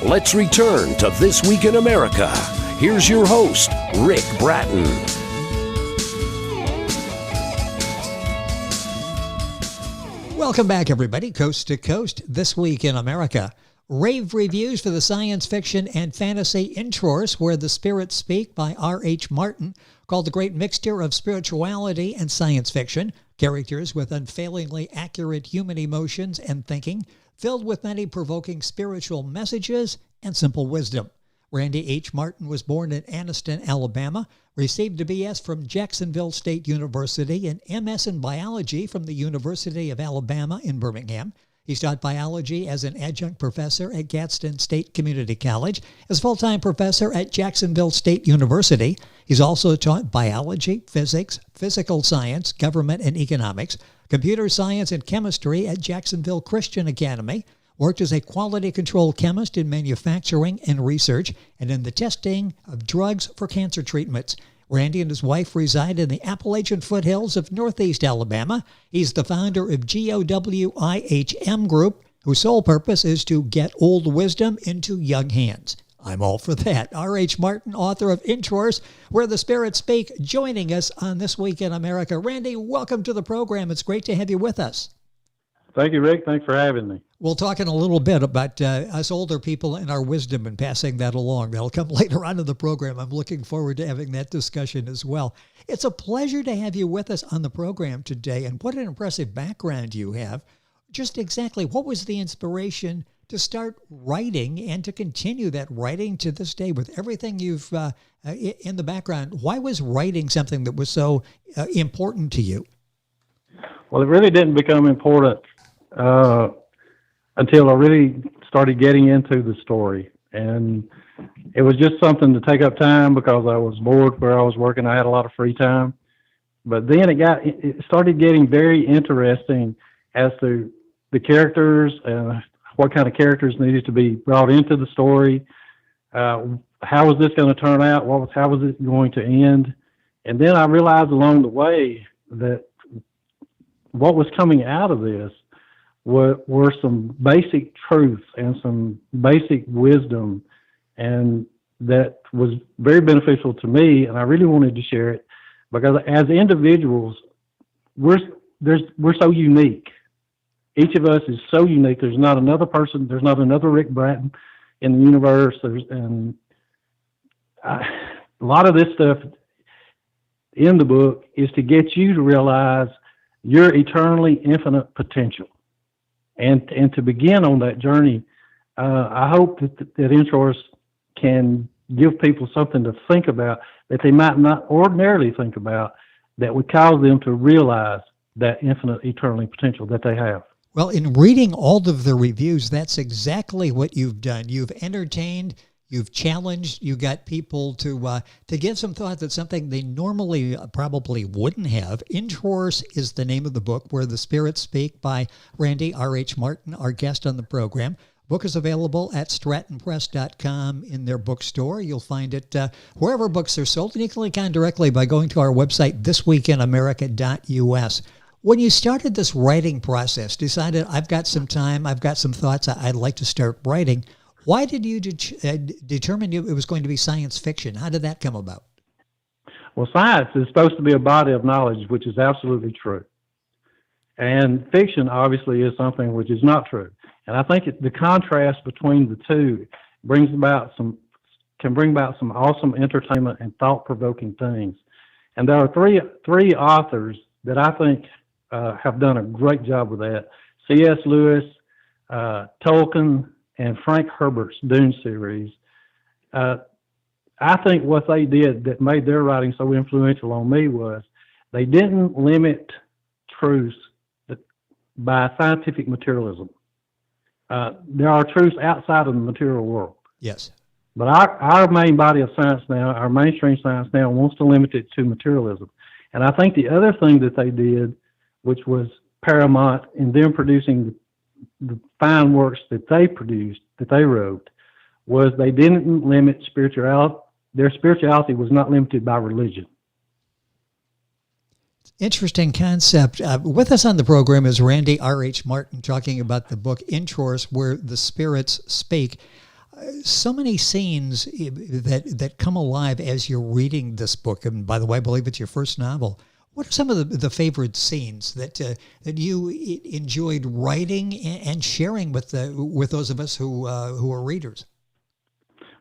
Let's return to This Week in America. Here's your host, Rick Bratton. Welcome back, everybody. Coast to Coast, This Week in America. Rave reviews for the science fiction and fantasy Introrse, Where the Spirits Speak by R.H. Martin, called the great mixture of spirituality and science fiction, characters with unfailingly accurate human emotions and thinking, filled with many provoking spiritual messages and simple wisdom. Randy H. Martin was born in Anniston, Alabama, received a B.S. from Jacksonville State University and M.S. in biology from the University of Alabama in Birmingham. He's taught biology as an adjunct professor at Gadsden State Community College, as full-time professor at Jacksonville State University. He's also taught biology, physics, physical science, government and economics, computer science and chemistry at Jacksonville Christian Academy, worked as a quality control chemist in manufacturing and research, and in the testing of drugs for cancer treatments. Randy and his wife reside in the Appalachian foothills of Northeast Alabama. He's the founder of GOWIHM Group, whose sole purpose is to get old wisdom into young hands. I'm all for that. R.H. Martin, author of Introrse, Where the Spirits Speak, joining us on This Week in America. Randy, welcome to the program. It's great to have you with us. Thank you, Rick. Thanks for having me. We'll talk in a little bit about us older people and our wisdom and passing that along. That'll come later on in the program. I'm looking forward to having that discussion as well. It's a pleasure to have you with us on the program today, and what an impressive background you have. Just exactly what was the inspiration to start writing and to continue that writing to this day with everything you've in the background? Why was writing something that was so important to you? Well, it really didn't become important until I really started getting into the story. And it was just something to take up time because I was bored where I was working. I had a lot of free time. But then it started getting very interesting as to the characters and what kind of characters needed to be brought into the story. How was this going to turn out? How was it going to end? And then I realized along the way that what was coming out of this were some basic truths and some basic wisdom, and that was very beneficial to me, and I really wanted to share it because as individuals, we're so unique. Each of us is so unique. There's not another person. There's not another Rick Bratton in the universe. A lot of this stuff in the book is to get you to realize your eternally infinite potential. And to begin on that journey, I hope that Introrse can give people something to think about that they might not ordinarily think about, that would cause them to realize that infinite eternal potential that they have. Well, in reading all of the reviews, that's exactly what you've done. You've entertained, you've challenged, you got people to give some thought that something they normally probably wouldn't have. Introrse is the name of the book, Where the Spirits Speak, by Randy R.H. Martin, our guest on the program. Book is available at strattonpress.com in their bookstore. You'll find it wherever books are sold, and you can link on directly by going to our website, thisweekinamerica.us. When you started this writing process, decided I've got some time, I've got some thoughts, I'd like to start writing, why did you determine it was going to be science fiction? How did that come about? Well, science is supposed to be a body of knowledge, which is absolutely true. And fiction, obviously, is something which is not true. And I think the contrast between the two can bring about some awesome entertainment and thought-provoking things. And there are three authors that I think have done a great job with that. C.S. Lewis, Tolkien, and Frank Herbert's Dune series. I think what they did that made their writing so influential on me was they didn't limit truths by scientific materialism. There are truths outside of the material world. Yes. But our main body of science now, our mainstream science now, wants to limit it to materialism. And I think the other thing that they did, which was paramount in them producing the fine works that they produced, that they wrote, was they didn't limit spirituality. Their spirituality was not limited by religion. Interesting concept. With us on the program is Randy R.H. Martin talking about the book Introrse, Where the Spirits Speak. So many scenes that come alive as you're reading this book. And by the way, I believe it's your first novel. What are some of the favorite scenes that you enjoyed writing and sharing with those of us who are readers?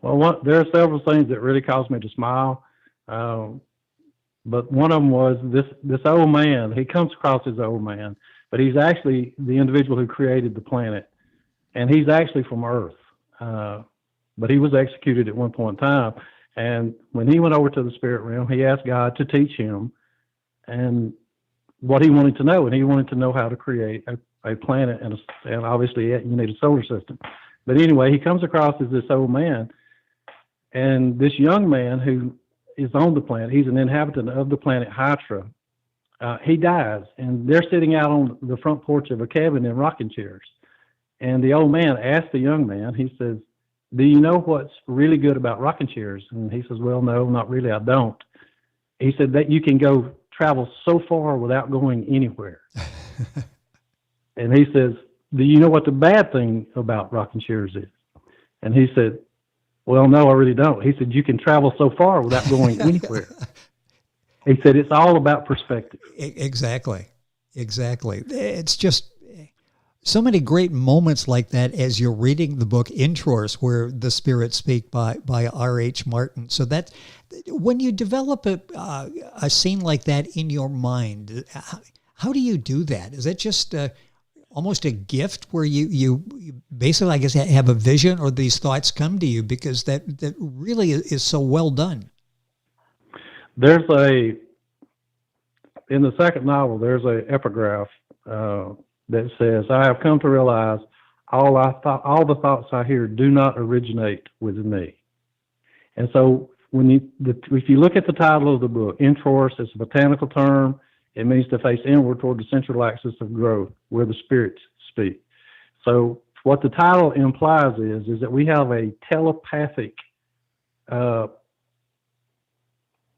Well, there are several things that really caused me to smile. But one of them was this old man. He comes across as old man, but he's actually the individual who created the planet, and he's actually from Earth. But he was executed at one point in time. And when he went over to the spirit realm, he asked God to teach him and what he wanted to know. And he wanted to know how to create a planet, and obviously you need a solar system. But anyway, he comes across as this old man, and this young man who is on the planet, he's an inhabitant of the planet Hytrae. He dies, and they're sitting out on the front porch of a cabin in rocking chairs. And the old man asks the young man, he says, "Do you know what's really good about rocking chairs?" And he says, "Well, no, not really, I don't." He said that you can travel so far without going anywhere. And he says, "Do you know what the bad thing about rocking chairs is?" And he said, "Well, no, I really don't." He said, "You can travel so far without going anywhere." He said, "It's all about perspective." Exactly. It's just so many great moments like that as you're reading the book Introrse, where the spirits speak by R.H. Martin. So that when you develop a scene like that in your mind, how do you do that? Is it just almost a gift where you basically, I guess, have a vision, or these thoughts come to you because that really is so well done? In the second novel, there's a epigraph that says, "I have come to realize all the thoughts I hear do not originate within me." And so if you look at the title of the book, Introrse, it's a botanical term. It means to face inward toward the central axis of growth, where the spirits speak. So what the title implies is that we have a telepathic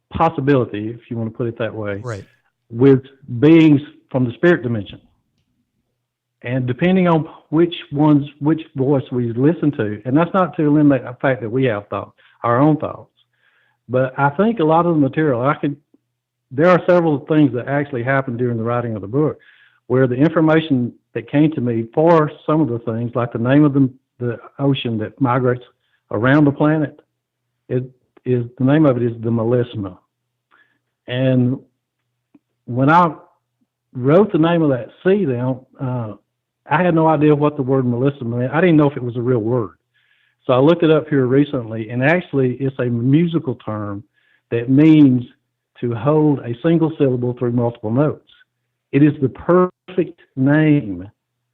possibility, if you want to put it that way, right, with beings from the spirit dimension. And depending on which voice we listen to, and that's not to eliminate the fact that we have thoughts, our own thoughts, but I think a lot of the material, there are several things that actually happened during the writing of the book where the information that came to me for some of the things, like the name of the ocean that migrates around the planet, the name of it is the Melissma. And when I wrote the name of that sea down, I had no idea what the word Melissma meant. I didn't know if it was a real word. So I looked it up here recently, and actually it's a musical term that means to hold a single syllable through multiple notes. It is the perfect name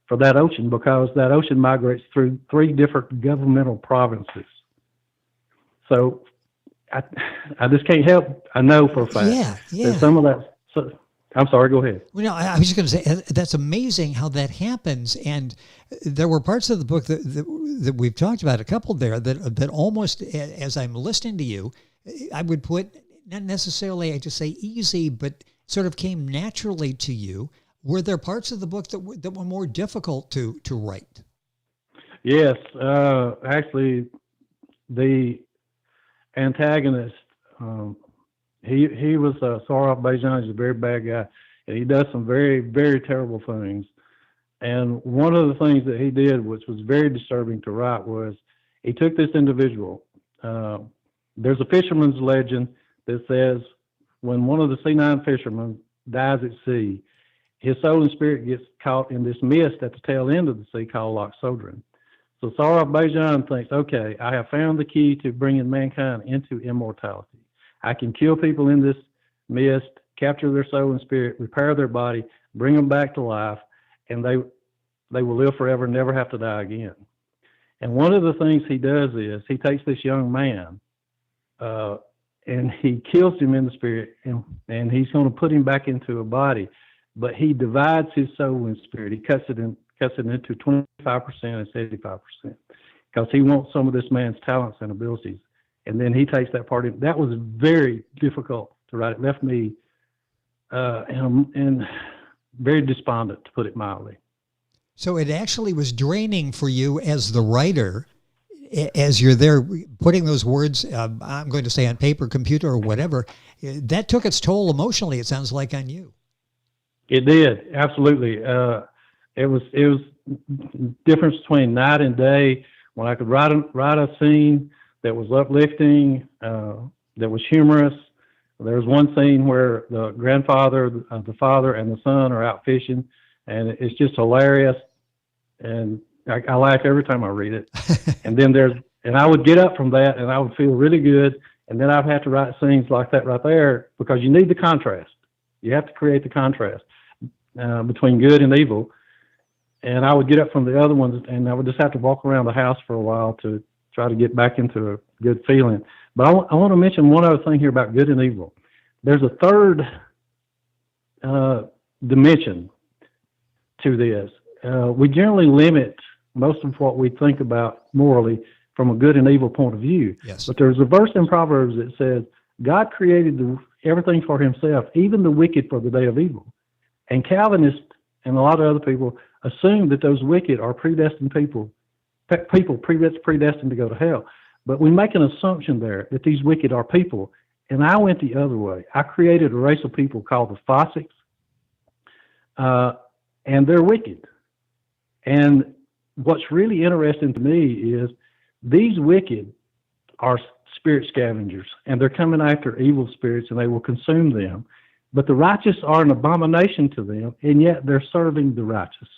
for that ocean because that ocean migrates through 3 different governmental provinces. So I just can't help. I know for a fact that some of that. So, I'm sorry, go ahead. Well, no, I was just going to say, that's amazing how that happens. And there were parts of the book that we've talked about, a couple there, that almost, as I'm listening to you, I would put, not necessarily, I just say easy, but sort of came naturally to you. Were there parts of the book that were more difficult to write? Yes. Actually, the antagonist, he was Saraf Bejan. He's a very bad guy, and he does some very, very terrible things. And one of the things that he did, which was very disturbing to write, was he took this individual. There's a fisherman's legend that says when one of the C9 fishermen dies at sea, his soul and spirit gets caught in this mist at the tail end of the sea called Locsoldrn. So Saraf Bejan thinks, okay, I have found the key to bringing mankind into immortality. I can kill people in this mist, capture their soul and spirit, repair their body, bring them back to life, and they will live forever and never have to die again. And one of the things he does is he takes this young man and he kills him in the spirit, and he's going to put him back into a body, but he divides his soul and spirit. He cuts it into 25% and 75% because he wants some of this man's talents and abilities. And then he takes that part in. That was very difficult to write. It left me and very despondent, to put it mildly. So it actually was draining for you as the writer, as you're there putting those words, I'm going to say on paper, computer, or whatever, that took its toll emotionally, it sounds like, on you. It did, absolutely. It was difference between night and day when I could write a scene that was uplifting, that was humorous. There was one scene where the grandfather, the father, and the son are out fishing, and it's just hilarious. And I laugh every time I read it. And then and I would get up from that, and I would feel really good. And then I'd have to write scenes like that right there because you need the contrast. You have to create the contrast between good and evil. And I would get up from the other ones, and I would just have to walk around the house for a while to try to get back into a good feeling. But I want to mention one other thing here about good and evil. There's a third dimension to this. We generally limit most of what we think about morally from a good and evil point of view. Yes. But there's a verse in Proverbs that says, God created everything for himself, even the wicked for the day of evil. And Calvinists and a lot of other people assume that those wicked are predestined people predestined to go to hell. But we make an assumption there that these wicked are people. And I went the other way. I created a race of people called the Fossics, and they're wicked. And what's really interesting to me is these wicked are spirit scavengers, and they're coming after evil spirits, and they will consume them. But the righteous are an abomination to them, and yet they're serving the righteous.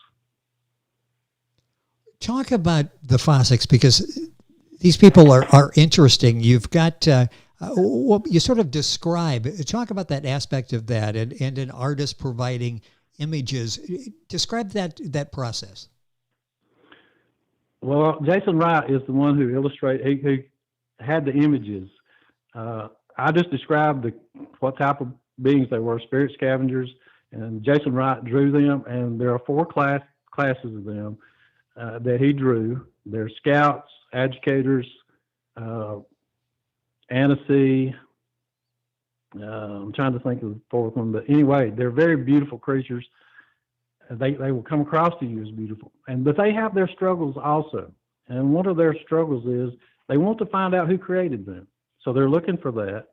Talk about the Fossics, because these people are interesting. You've got, you sort of talk about that aspect of that and an artist providing images. Describe that process. Well, Jason Wright is the one who who had the images. I just described what type of beings they were, spirit scavengers, and Jason Wright drew them, and there are 4 classes of them that he drew. They're scouts, educators, Anansi. I'm trying to think of the 4th one, but anyway, they're very beautiful creatures. They will come across to you as beautiful, but they have their struggles also. And one of their struggles is they want to find out who created them, so they're looking for that.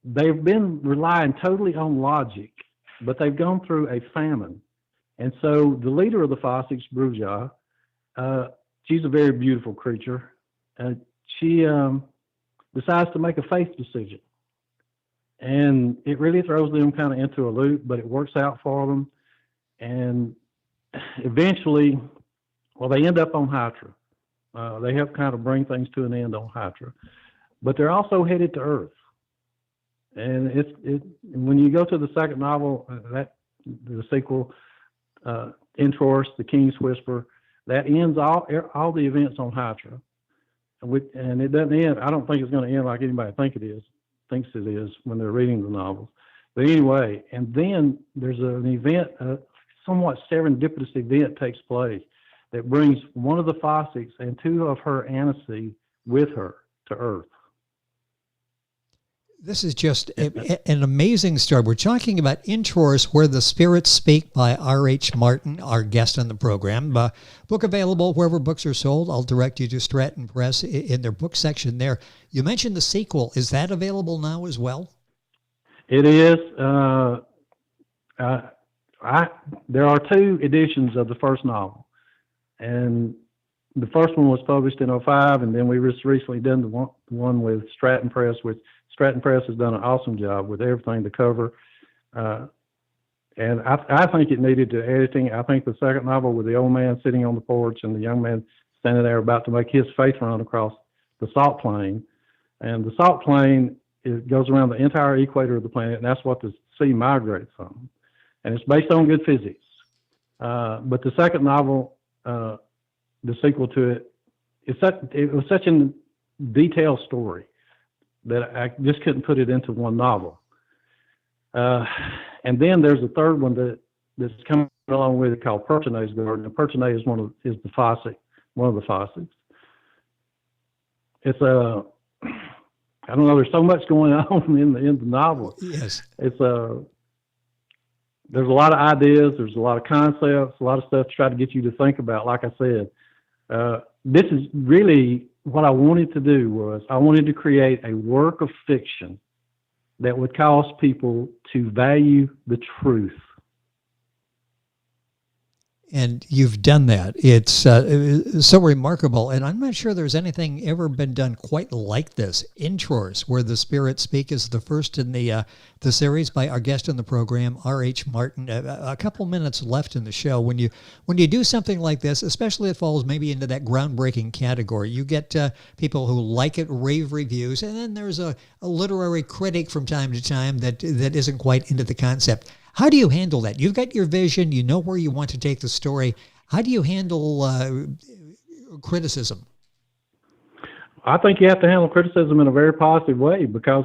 They've been relying totally on logic, but they've gone through a famine. And so the leader of the Fossics, Bruja, she's a very beautiful creature. She decides to make a faith decision. And it really throws them kind of into a loop, but it works out for them. And eventually, they end up on Hytrae. They help kind of bring things to an end on Hytrae. But they're also headed to Earth. And when you go to the second novel, the sequel, Introrse, The King's Whisper, that ends all the events on Hytrae. And it doesn't end. I don't think it's going to end like anybody thinks it is when they're reading the novels. But anyway, and then there's an event, a somewhat serendipitous event takes place that brings one of the Fossics and 2 of her Anansi with her to Earth. This is just an amazing story. We're talking about Introrse, Where the Spirits Speak by R.H. Martin, our guest on the program. Book available wherever books are sold. I'll direct you to Stratton Press in their book section there. You mentioned the sequel. Is that available now as well? It is. There are 2 editions of the first novel. And the first one was published in 2005, and then we just recently done the one with Stratton Press, which Stratton Press has done an awesome job with everything, the cover. And I think it needed the editing. I think the second novel with the old man sitting on the porch and the young man standing there about to make his faith run across the Salt Plain. And the Salt Plain goes around the entire equator of the planet, and that's what the sea migrates on. And it's based on good physics. But the second novel, the sequel to it, it was such a detailed story that I just couldn't put it into one novel. And then there's a third one that's coming along with it called Pertine's Garden. And Pertine is one of the Fossics. It's I don't know. There's so much going on in the novel. Yes. There's a lot of ideas. There's a lot of concepts. A lot of stuff to try to get you to think about. Like I said, This is really what I wanted to do. Was I wanted to create a work of fiction that would cause people to value the truth. And you've done that. It's so remarkable. And I'm not sure there's anything ever been done quite like this. Introrse, where the spirits speak, is the first in the series by our guest in the program, R.H. Martin. A couple minutes left in the show. When you do something like this, especially it falls maybe into that groundbreaking category, you get people who like it, rave reviews, and then there's a literary critic from time to time that isn't quite into the concept. How do you handle that? You've got your vision. You know where you want to take the story. How do you handle criticism? I think you have to handle criticism in a very positive way, because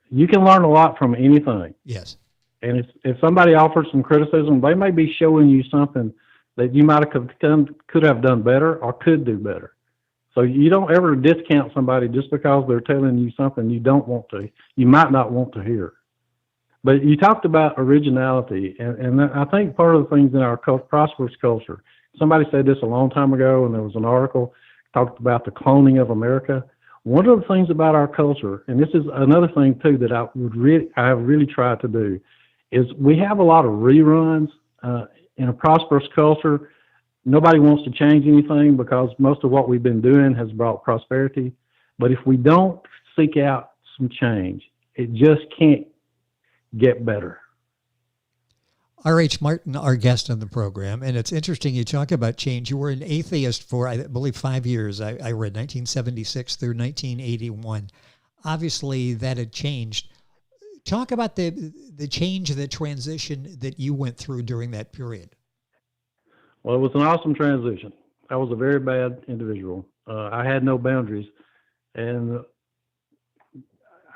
you can learn a lot from anything. Yes. And if somebody offers some criticism, they may be showing you something that you might have could have done better or could do better. So you don't ever discount somebody just because they're telling you something you might not want to hear. But you talked about originality, and I think part of the things in our prosperous culture, somebody said this a long time ago, and there was an article talked about the cloning of America. One of the things about our culture, and this is another thing too that I have really tried to do, is we have a lot of reruns in a prosperous culture. Nobody wants to change anything because most of what we've been doing has brought prosperity. But if we don't seek out some change, it just can't get better. R.H. Martin, our guest on the program, and it's interesting you talk about change. You were an atheist for, I believe, 5 years. I read 1976 through 1981. Obviously, that had changed. Talk about the change, the transition that you went through during that period. Well, it was an awesome transition. I was a very bad individual. I had no boundaries, and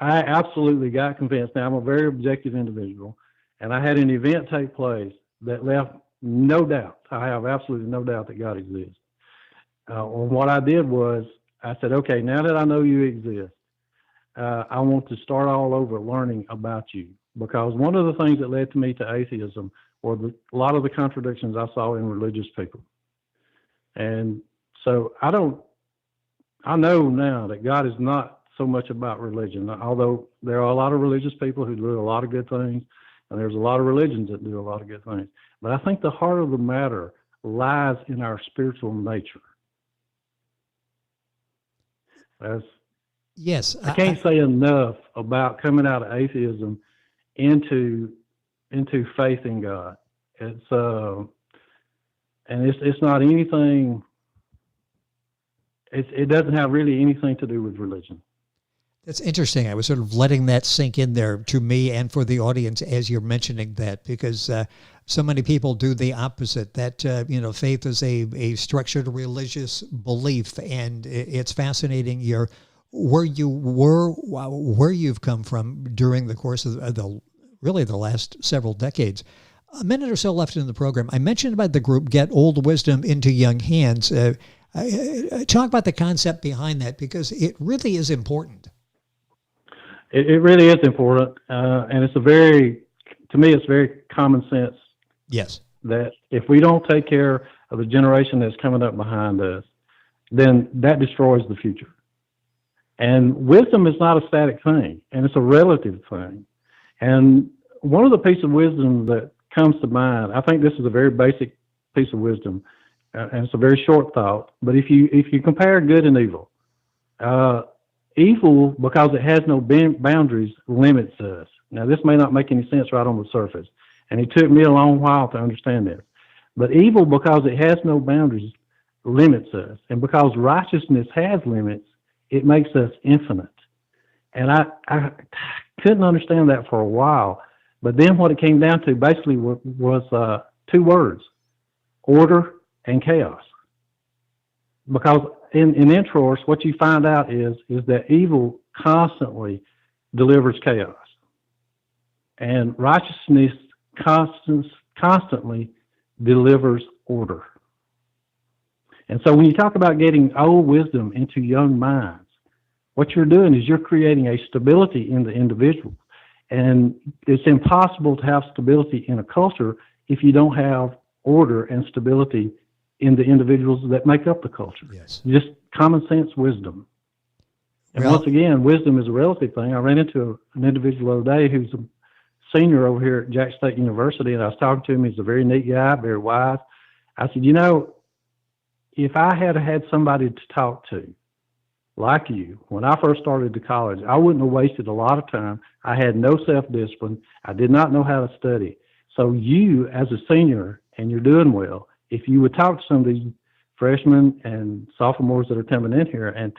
I absolutely got convinced. Now, I'm a very objective individual, and I had an event take place that left no doubt. I have absolutely no doubt that God exists. And what I did was I said, okay, now that I know you exist, I want to start all over learning about you. Because one of the things that led to me to atheism were a lot of the contradictions I saw in religious people. And so I know now that God is not so much about religion, although there are a lot of religious people who do a lot of good things, and there's a lot of religions that do a lot of good things. But I think the heart of the matter lies in our spiritual nature. Yes. I can't say enough about coming out of atheism into faith in God. It's not anything. It doesn't have really anything to do with religion. That's interesting. I was sort of letting that sink in there to me and for the audience as you're mentioning that, because so many people do the opposite, that, faith is a structured religious belief. And it's fascinating where you've come from during the course of the last several decades. A minute or so left in the program. I mentioned about the group Get Old Wisdom into Young Hands. Talk about the concept behind that, because it really is important. It really is important, and to me, it's very common sense. Yes. That if we don't take care of the generation that's coming up behind us, then that destroys the future. And wisdom is not a static thing, and it's a relative thing. And one of the pieces of wisdom that comes to mind, I think this is a very basic piece of wisdom, and it's a very short thought. But if you compare good and evil, evil, because it has no boundaries, limits us. Now, this may not make any sense right on the surface, and it took me a long while to understand this. But evil, because it has no boundaries, limits us. And because righteousness has limits, it makes us infinite. And I couldn't understand that for a while. But then what it came down to basically was two words: order and chaos. Because in Introrse, what you find out is that evil constantly delivers chaos, and righteousness constantly delivers order. And so when you talk about getting old wisdom into young minds, what you're doing is you're creating a stability in the individual. And it's impossible to have stability in a culture if you don't have order and stability in the individuals that make up the culture. Yes. Just common sense wisdom. And Well, once again, wisdom is a relative thing. I ran into an individual the other day who's a senior over here at Jack State University, and I was talking to him. He's a very neat guy, very wise. I said, if I had had somebody to talk to like you, when I first started to college, I wouldn't have wasted a lot of time. I had no self-discipline. I did not know how to study. So you, as a senior, and you're doing well, if you would talk to some of these freshmen and sophomores that are coming in here and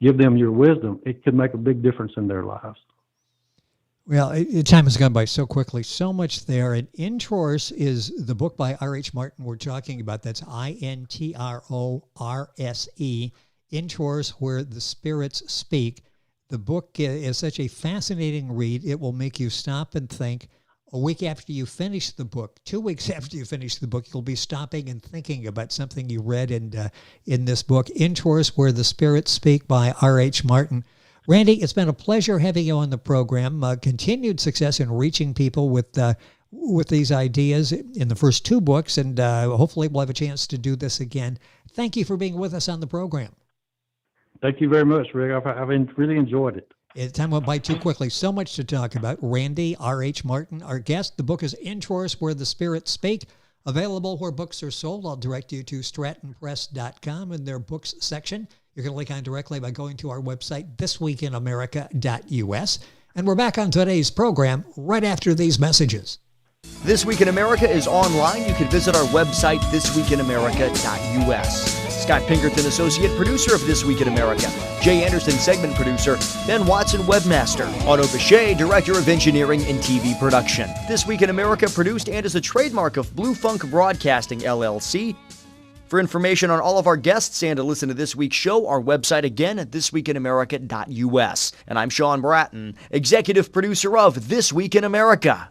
give them your wisdom, it could make a big difference in their lives. Well, time has gone by so quickly, so much there. And Introrse is the book by R.H. Martin we're talking about. That's Introrse, Introrse, Where the Spirits Speak. The book is such a fascinating read. It will make you stop and think. A week after you finish the book, 2 weeks after you finish the book, you'll be stopping and thinking about something you read in this book, Introrse, Where the Spirits Speak by R.H. Martin. Randy, it's been a pleasure having you on the program. Continued success in reaching people with these ideas in the first two books, and hopefully we'll have a chance to do this again. Thank you for being with us on the program. Thank you very much, Rick. I've really enjoyed it. Time went by too quickly. So much to talk about. Randy, R.H. Martin, our guest. The book is Introrse, Where the Spirits Speak. Available where books are sold. I'll direct you to strattonpress.com in their books section. You can link on directly by going to our website, thisweekinamerica.us. And we're back on today's program right after these messages. This Week in America is online. You can visit our website, thisweekinamerica.us. Scott Pinkerton, Associate Producer of This Week in America. Jay Anderson, Segment Producer. Ben Watson, Webmaster. Otto Bechet, Director of Engineering and TV Production. This Week in America produced and is a trademark of Blue Funk Broadcasting, LLC. For information on all of our guests and to listen to this week's show, our website again at thisweekinamerica.us. And I'm Sean Bratton, Executive Producer of This Week in America.